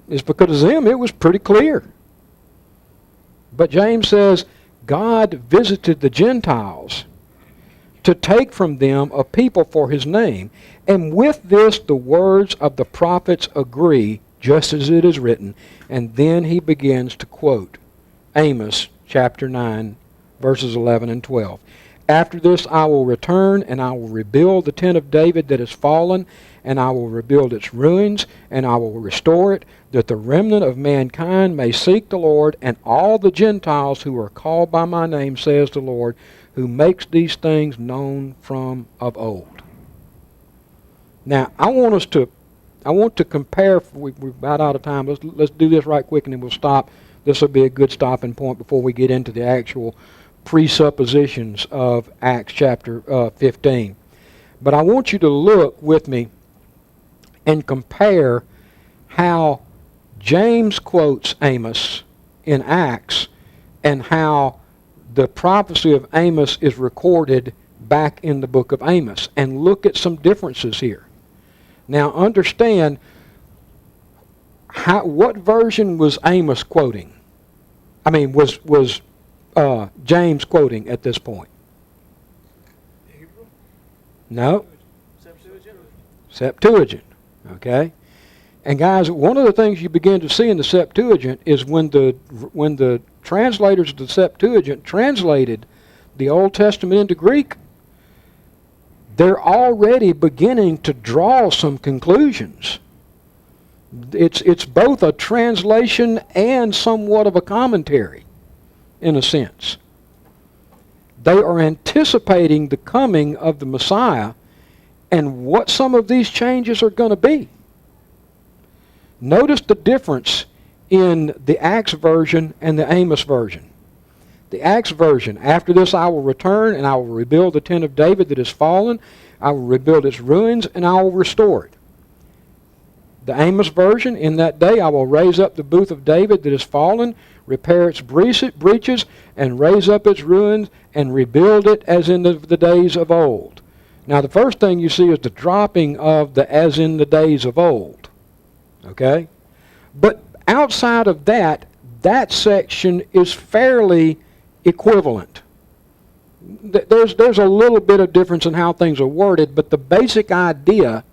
It's because of them it was pretty clear. But James says, God visited the Gentiles to take from them a people for his name. And with this the words of the prophets agree, just as it is written. And then he begins to quote Amos chapter 9, verses 11 and 12. After this I will return, and I will rebuild the tent of David that is fallen, and I will rebuild its ruins, and I will restore it, that the remnant of mankind may seek the Lord, and all the Gentiles who are called by my name, says the Lord, who makes these things known from of old. Now, I want to compare. We're about out of time. Let's do this right quick, and then we'll stop. This will be a good stopping point before we get into the actual presuppositions of Acts chapter 15. But I want you to look with me and compare how James quotes Amos in Acts and how the prophecy of Amos is recorded back in the book of Amos. And look at some differences here. Now understand, what version was Amos quoting? I mean, was James quoting at this point? No. Septuagint. Okay. And guys, one of the things you begin to see in the Septuagint is when the translators of the Septuagint translated the Old Testament into Greek, they're already beginning to draw some conclusions. It's both a translation and somewhat of a commentary, in a sense. They are anticipating the coming of the Messiah and what some of these changes are going to be. Notice the difference in the Acts version and the Amos version. The Acts version, after this I will return, and I will rebuild the tent of David that is fallen. I will rebuild its ruins, and I will restore it. The Amos version, in that day I will raise up the booth of David that is fallen, repair its breaches, and raise up its ruins, and rebuild it as in the days of old. Now the first thing you see is the dropping of the as in the days of old. Okay? But outside of that, that section is fairly equivalent. There's a little bit of difference in how things are worded, but the basic idea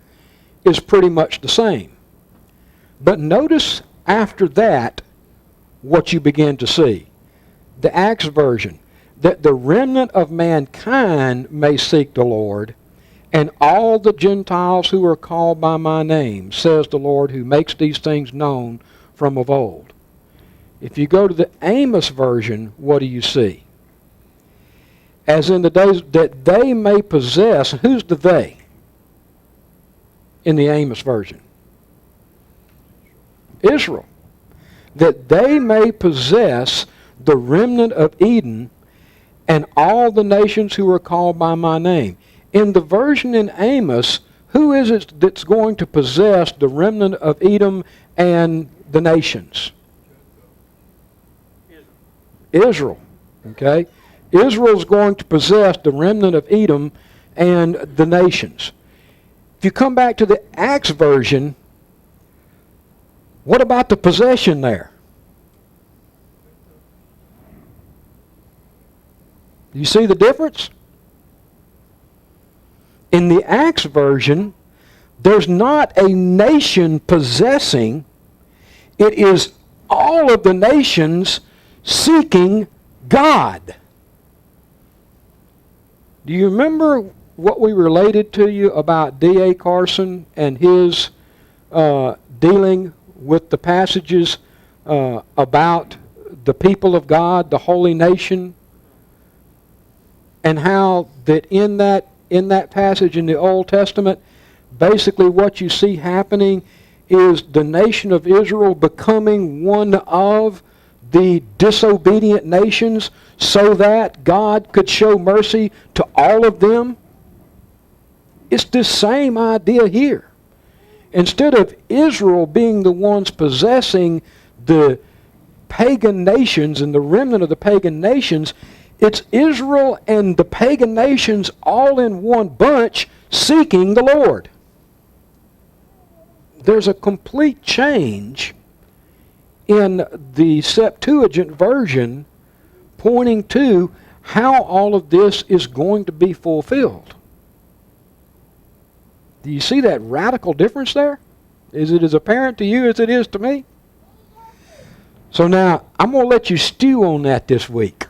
is pretty much the same. But notice after that what you begin to see. The Acts version, that the remnant of mankind may seek the Lord, and all the Gentiles who are called by my name, says the Lord, who makes these things known from of old. If you go to the Amos version, what do you see? As in the days that they may possess. Who's the they in the Amos version? Israel. That they may possess the remnant of Eden and all the nations who are called by my name. In the version in Amos, who is it that's going to possess the remnant of Edom and the nations? Israel. Okay? Israel's going to possess the remnant of Edom and the nations. If you come back to the Acts version, what about the possession there? Do you see the difference? In the Acts version, there's not a nation possessing. It is all of the nations seeking God. Do you remember what we related to you about D.A. Carson and his dealing with the passages about the people of God, the holy nation, and how that in that passage in the Old Testament, basically what you see happening is the nation of Israel becoming one of the disobedient nations so that God could show mercy to all of them? It's the same idea here. Instead of Israel being the ones possessing the pagan nations and the remnant of the pagan nations, it's Israel and the pagan nations all in one bunch seeking the Lord. There's a complete change in the Septuagint version pointing to how all of this is going to be fulfilled. Do you see that radical difference there? Is it as apparent to you as it is to me? So now, I'm going to let you stew on that this week.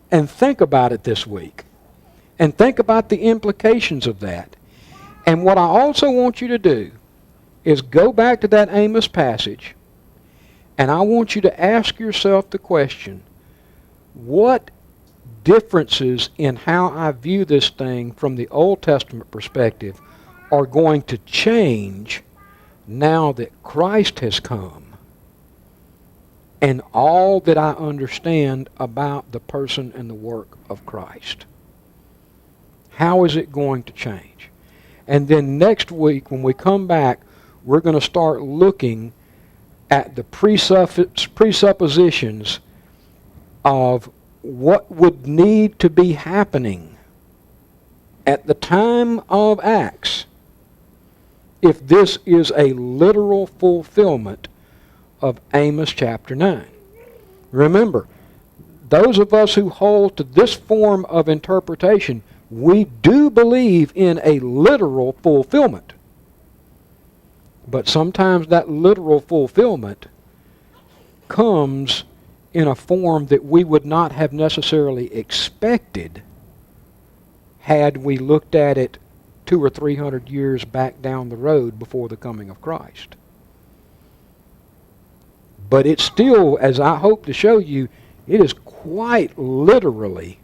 And think about it this week. And think about the implications of that. And what I also want you to do is go back to that Amos passage, and I want you to ask yourself the question, what differences in how I view this thing from the Old Testament perspective are going to change now that Christ has come and all that I understand about the person and the work of Christ? How is it going to change? And then next week when we come back, we're going to start looking at the presuppositions of what would need to be happening at the time of Acts if this is a literal fulfillment of Amos chapter 9. Remember, those of us who hold to this form of interpretation, we do believe in a literal fulfillment. But sometimes that literal fulfillment comes in a form that we would not have necessarily expected had we looked at it 200 or 300 years back down the road before the coming of Christ. But it's still, as I hope to show you, it is quite literally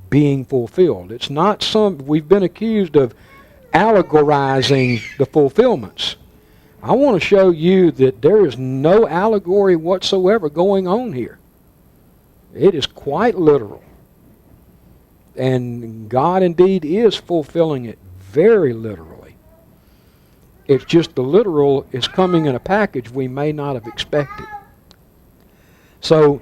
being fulfilled. It's not we've been accused of allegorizing the fulfillments. I want to show you that there is no allegory whatsoever going on here. It is quite literal. And God indeed is fulfilling it very literally. It's just the literal is coming in a package we may not have expected. So